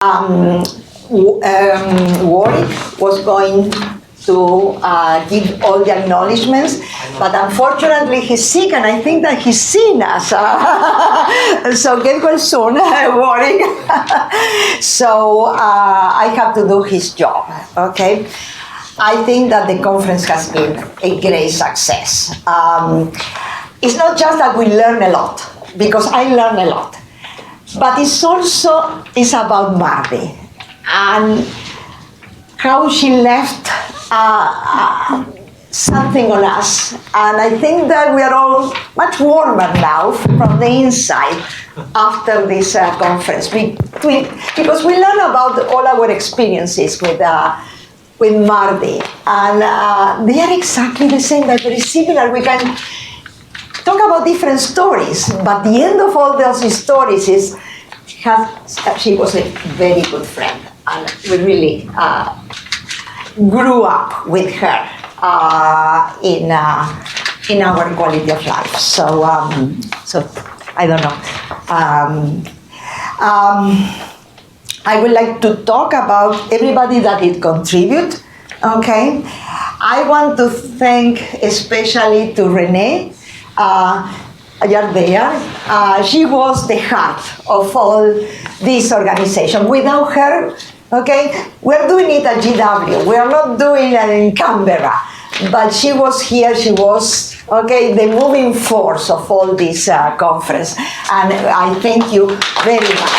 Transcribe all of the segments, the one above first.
Warwick was going to give all the acknowledgements, but unfortunately he's sick, and I think that he's seen us. So get well soon, Warwick. So I have to do his job, okay? I think that the conference has been a great success. It's not just that we learn a lot, because I learn a lot, but it's also about Mardi and how she left something on us. And I think that we are all much warmer now from the inside after this conference, because we learn about all our experiences with Mardi, and they are exactly the same, they're very similar. We can talk about different stories, but the end of all those stories is she was a very good friend, and we really grew up with her in our quality of life. So I don't know. I would like to talk about everybody that did contribute. Okay, I want to thank especially to Renee. You're there. She was the heart of all this organization. Without her, okay, we're doing it at GW. We are not doing it in Canberra. But she was here, she was, okay, the moving force of all this conference. And I thank you very much.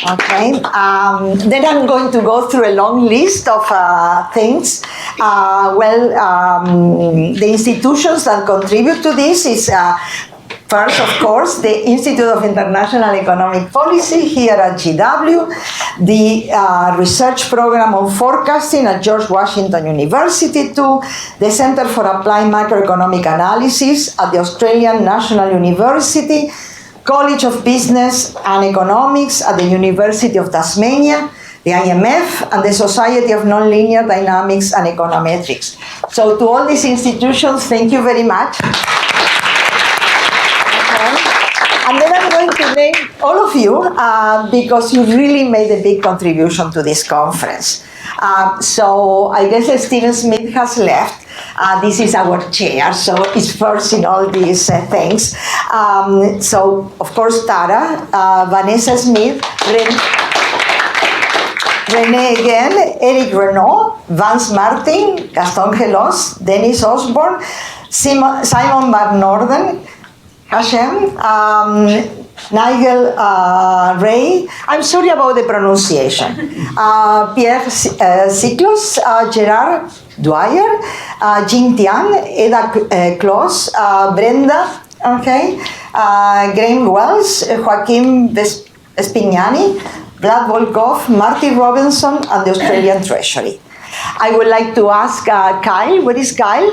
Okay, then I'm going to go through a long list of things. The institutions that contribute to this is first, of course, the Institute of International Economic Policy here at GW, the research program on forecasting at George Washington University too, the Center for Applied Macroeconomic Analysis at the Australian National University, College of Business and Economics at the University of Tasmania, the IMF, and the Society of Nonlinear Dynamics and Econometrics. So to all these institutions, thank you very much. And then I'm going to name all of you because you really made a big contribution to this conference. So I guess Stephen Smith has left. This is our chair, so it's first in all these things. So, of course, Tara, Vanessa Smith, Renee again, Eric Renault, Vance Martin, Gaston Gelos, Dennis Osborne, Simon Van Norden, Hashem, Nigel Ray, I'm sorry about the pronunciation, Pierre Siklos, Gerard Dwyer, Jing Tian, Eda Kloss, Brenda, okay, Graham Wells, Joaquin Vespignani, Vlad Volkov, Marty Robinson, and the Australian Treasury. I would like to ask Kyle, where is Kyle?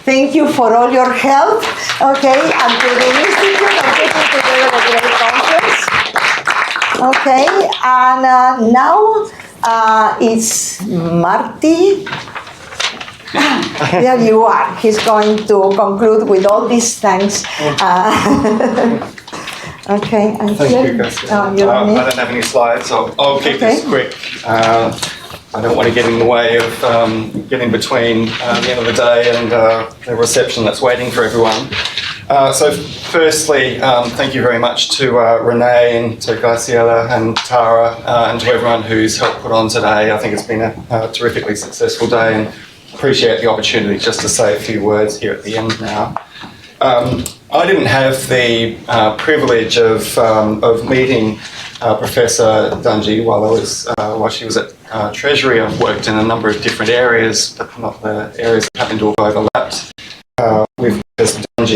Thank you for all your help, okay, and to the Institute of putting together a great conference. Okay, and now it's Marty. There you are. He's going to conclude with all these thanks. Okay. Thank you, Cassie. I don't have any slides, so I'll keep this quick. I don't want to get in the way of getting between the end of the day and the reception that's waiting for everyone. So firstly, thank you very much to Renee and to Graciela and Tara and to everyone who's helped put on today. I think it's been a terrifically successful day, and appreciate the opportunity just to say a few words here at the end now. I didn't have the privilege of meeting Professor Dungey while she was at Treasury. I've worked in a number of different areas, but not the areas that happen to have overlapped with Professor Dungey.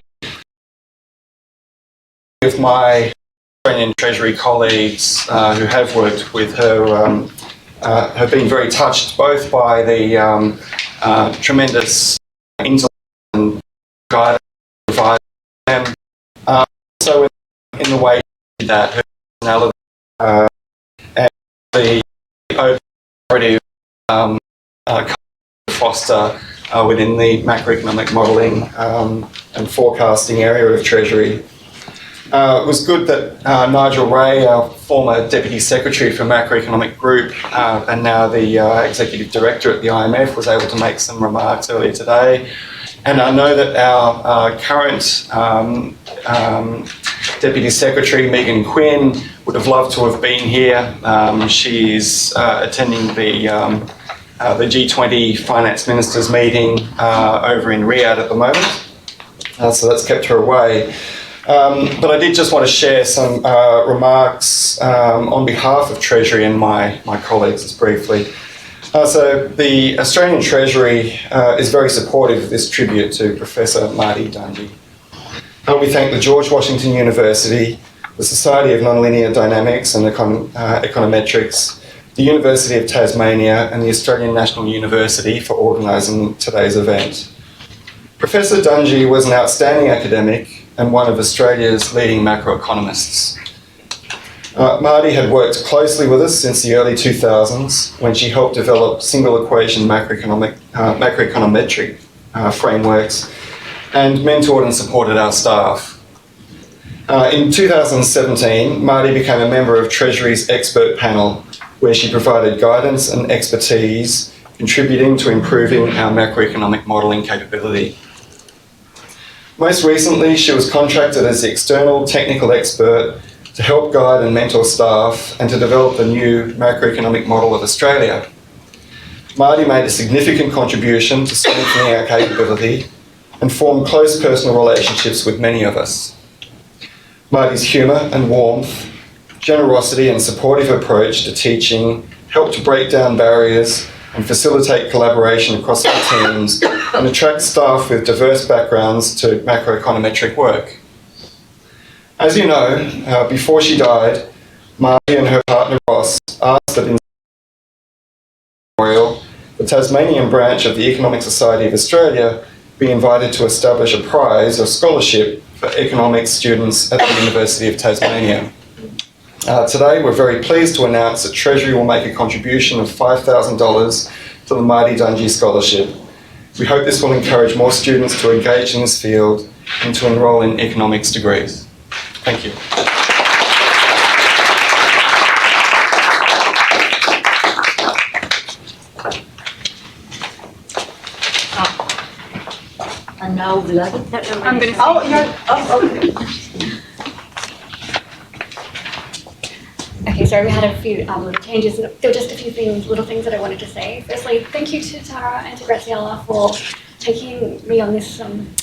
With my Australian Treasury colleagues who have worked with her have been very touched both by the tremendous intellect and guidance provided them, so in the way that her personality and the open foster within the macroeconomic modelling and forecasting area of Treasury. It was good that Nigel Ray, our former Deputy Secretary for Macroeconomic Group and now the Executive Director at the IMF, was able to make some remarks earlier today. And I know that our current Deputy Secretary, Megan Quinn, would have loved to have been here. She's attending the G20 Finance Ministers meeting over in Riyadh at the moment. So that's kept her away. But I did just want to share some remarks on behalf of Treasury and my colleagues just briefly. So the Australian Treasury is very supportive of this tribute to Professor Mardi Dungey. We thank the George Washington University, the Society of Nonlinear Dynamics and Econometrics, the University of Tasmania and the Australian National University for organising today's event. Professor Dungey was an outstanding academic and one of Australia's leading macroeconomists. Mardi had worked closely with us since the early 2000s when she helped develop single equation macroeconometric frameworks and mentored and supported our staff. In 2017, Mardi became a member of Treasury's expert panel where she provided guidance and expertise contributing to improving our macroeconomic modelling capability. Most recently, she was contracted as the external technical expert to help guide and mentor staff and to develop the new macroeconomic model of Australia. Mardi made a significant contribution to strengthening our capability and formed close personal relationships with many of us. Mardi's humour and warmth, generosity and supportive approach to teaching helped to break down barriers and facilitate collaboration across our teams and attract staff with diverse backgrounds to macroeconometric work. As you know, before she died, Mardi and her partner Ross asked that in memorial, the Tasmanian branch of the Economic Society of Australia be invited to establish a prize or scholarship for economics students at the University of Tasmania. Today, we're very pleased to announce that Treasury will make a contribution of $5,000 to the Mardi Dungey Scholarship. We hope this will encourage more students to engage in this field and to enrol in economics degrees. Thank you. And now, Vlad. I'm going to. Oh, you're. Oh, okay. Okay, so we had a few little changes. There were just a few little things that I wanted to say. Firstly, thank you to Tara and to Graciela for taking me on this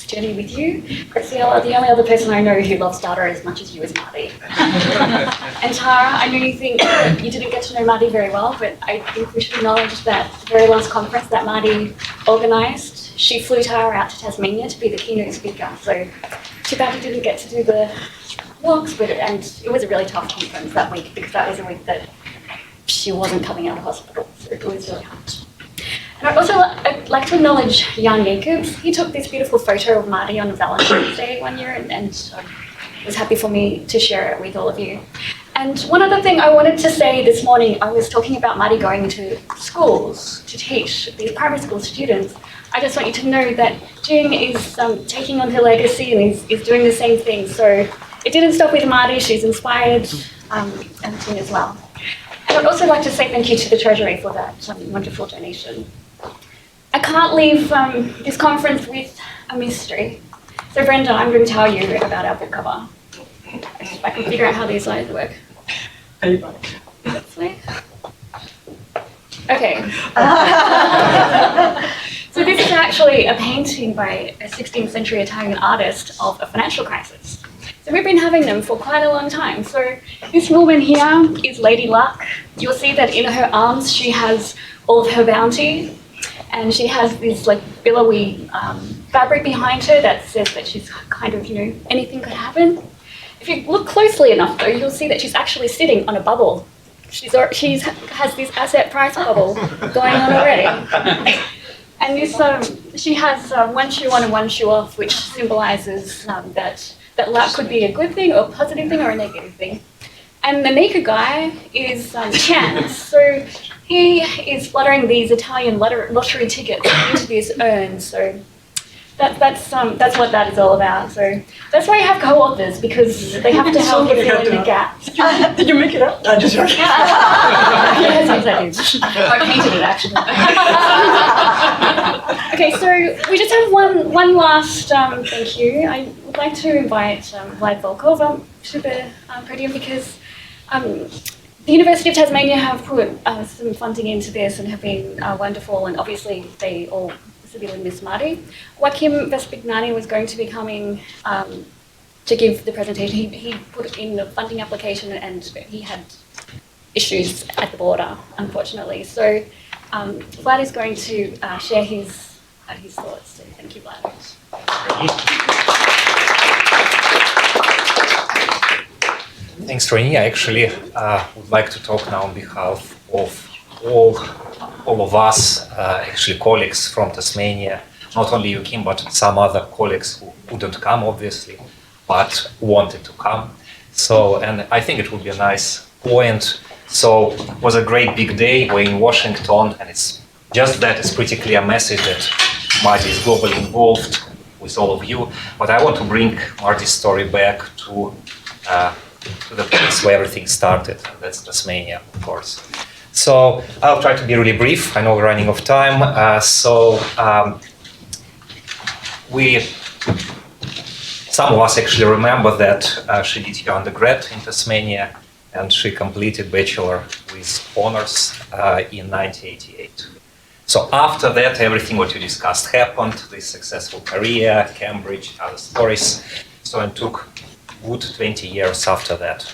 journey with you. Graciela, the only other person I know who loves data as much as you is Mardi. And Tara, I know you think you didn't get to know Mardi very well, but I think we should acknowledge that the very last conference that Mardi organised, she flew Tara out to Tasmania to be the keynote speaker. So too bad you didn't get to do the walks, and it was a really tough conference that week because that was a week that she wasn't coming out of hospital, so it was really hard. And I'd like to acknowledge Jan Jacobs. He took this beautiful photo of Mardi on Valentine's Day one year and was happy for me to share it with all of you. And one other thing I wanted to say this morning, I was talking about Mardi going into schools to teach these primary school students. I just want you to know that Jing is taking on her legacy and is doing the same thing. So it didn't stop with Mardi, she's inspired Jing as well. And I'd also like to say thank you to the Treasury for that wonderful donation. I can't leave this conference with a mystery. So Brenda, I'm going to tell you about our book cover. If I can figure out how these slides work. This way? Okay. So this is actually a painting by a 16th century Italian artist of a financial crisis. So we've been having them for quite a long time. So this woman here is Lady Luck. You'll see that in her arms she has all of her bounty, and she has this like billowy fabric behind her that says that she's kind of, anything could happen. If you look closely enough though, you'll see that she's actually sitting on a bubble. She has this asset price bubble going on already. And this, she has one shoe on and one shoe off, which symbolizes that luck could be a good thing or a positive thing or a negative thing. And the naked guy is Chance. So he is fluttering these Italian lottery tickets into this urn. So that's what that is all about. So that's why you have co-authors, because they have to help you fill in the gaps. Did you make it up? I just heard it. Yes, I did. I painted it actually. Okay, so we just have one last thank you. I would like to invite Vlad Volkov to the podium, because the University of Tasmania have put some funding into this and have been wonderful, and obviously they all severely miss Mardi. Joaquin Vespignani was going to be coming to give the presentation. He put in the funding application and he had issues at the border, unfortunately. So Vlad is going to share his thoughts. So thank you, Vlad. Thanks, Rainy. I actually would like to talk now on behalf of all of us, actually colleagues from Tasmania, not only Joaquin, but some other colleagues who couldn't come, obviously, but wanted to come. So, and I think it would be a nice point. So it was a great big day. We're in Washington, and it's just that it's pretty clear message that Mardi is globally involved with all of you. But I want to bring Mardi's story back to the place where everything started. That's Tasmania, of course. So I'll try to be really brief. I know we're running out of time. Some of us actually remember that she did her undergrad in Tasmania, and she completed bachelor with honors in 1988. So after that, everything what you discussed happened, this successful career, Cambridge, other stories. So it took good 20 years after that.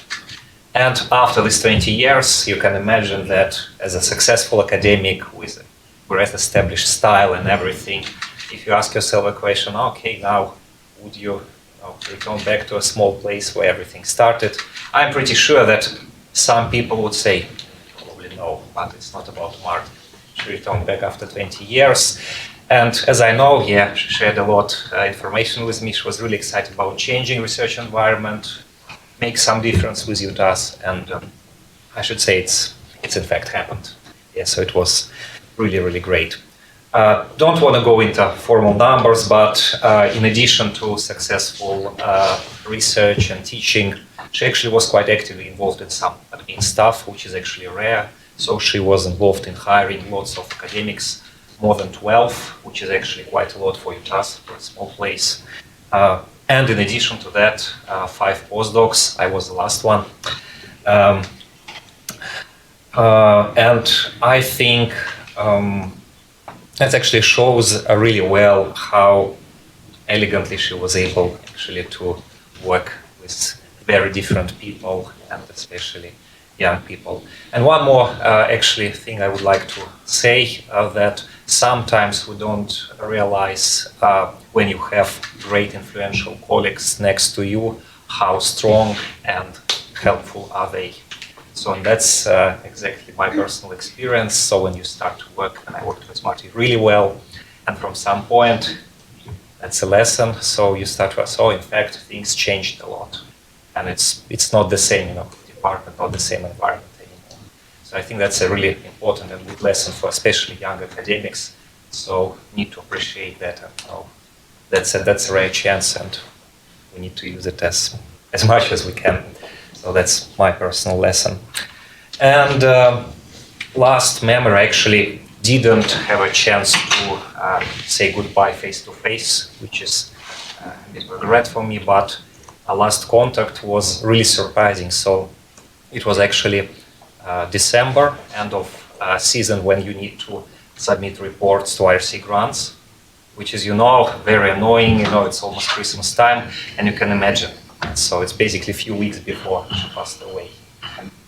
And after these 20 years, you can imagine that as a successful academic with a great established style and everything, if you ask yourself a question, okay, now would you return back to a small place where everything started? I'm pretty sure that some people would say, probably no, but it's not about Mardi. She returned back after 20 years. And as I know, yeah, she shared a lot of information with me. She was really excited about changing research environment, make some difference with UTAS, and I should say it's in fact happened. Yeah, so it was really, really great. Don't want to go into formal numbers, but in addition to successful research and teaching, she actually was quite actively involved in some admin stuff, which is actually rare. So she was involved in hiring lots of academics, more than 12, which is actually quite a lot for UTAS, for a small place. And in addition to that, 5 postdocs. I was the last one. And I think that actually shows really well how elegantly she was able actually to work with very different people, and especially young people. And one more actually thing I would like to say, that sometimes we don't realize when you have great influential colleagues next to you, how strong and helpful are they. So that's exactly my personal experience. So when you start to work, and I worked with Mardi really well, and from some point, that's a lesson. So you start to, so in fact, things changed a lot. And it's not the same, department, not the same environment anymore. So I think that's a really important and good lesson for especially young academics. So need to appreciate that. That's a rare chance, and we need to use it as much as we can. So that's my personal lesson. And last memory, I actually didn't have a chance to say goodbye face-to-face, which is a bit of regret for me, but our last contact was really surprising. So it was actually December, end of season, when you need to submit reports to IRC grants, which is, very annoying. It's almost Christmas time, and you can imagine. So it's basically a few weeks before she passed away.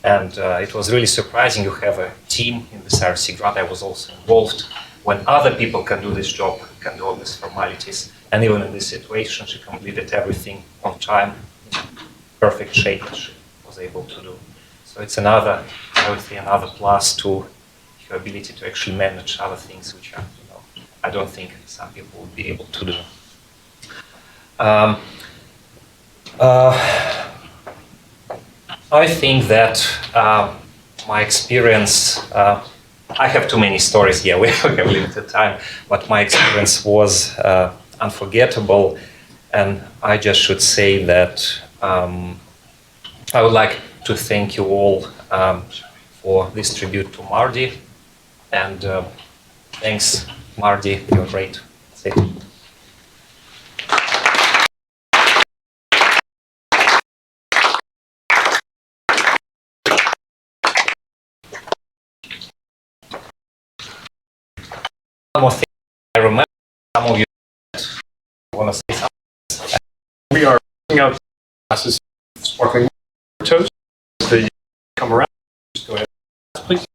And it was really surprising. You have a team in this IRC grant. I was also involved. When other people can do this job, can do all these formalities, and even in this situation, she completed everything on time, in perfect shape that she was able to do. So it's another, I would say, another plus to your ability to actually manage other things, which are, I don't think some people would be able to do. I think that my experience, I have too many stories here, we have limited time, but my experience was unforgettable. And I just should say that I would like to thank you all for this tribute to Mardi. And thanks, Mardi, you're great. That's it. One more thing I remember, some of you want to say something. We are putting out classes of sparkling toast. They come around. Just go ahead, please.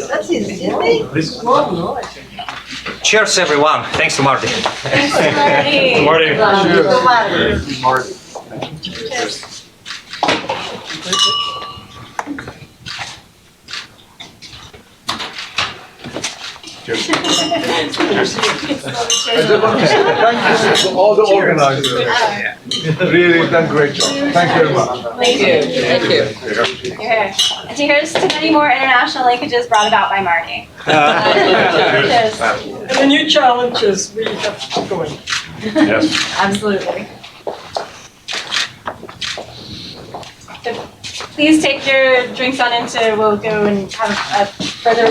That's easy. Cheers, everyone. Thanks to Mardi. Thanks, Marty. Marty. Thank you to all the organizers. Really done great job. Thank you very much. Thank you. Yeah. And here's to many more international linkages brought about by Mardi. Cheers. And the new challenges we have going. Yes. Absolutely. So please take your drinks on into, we'll go and have a further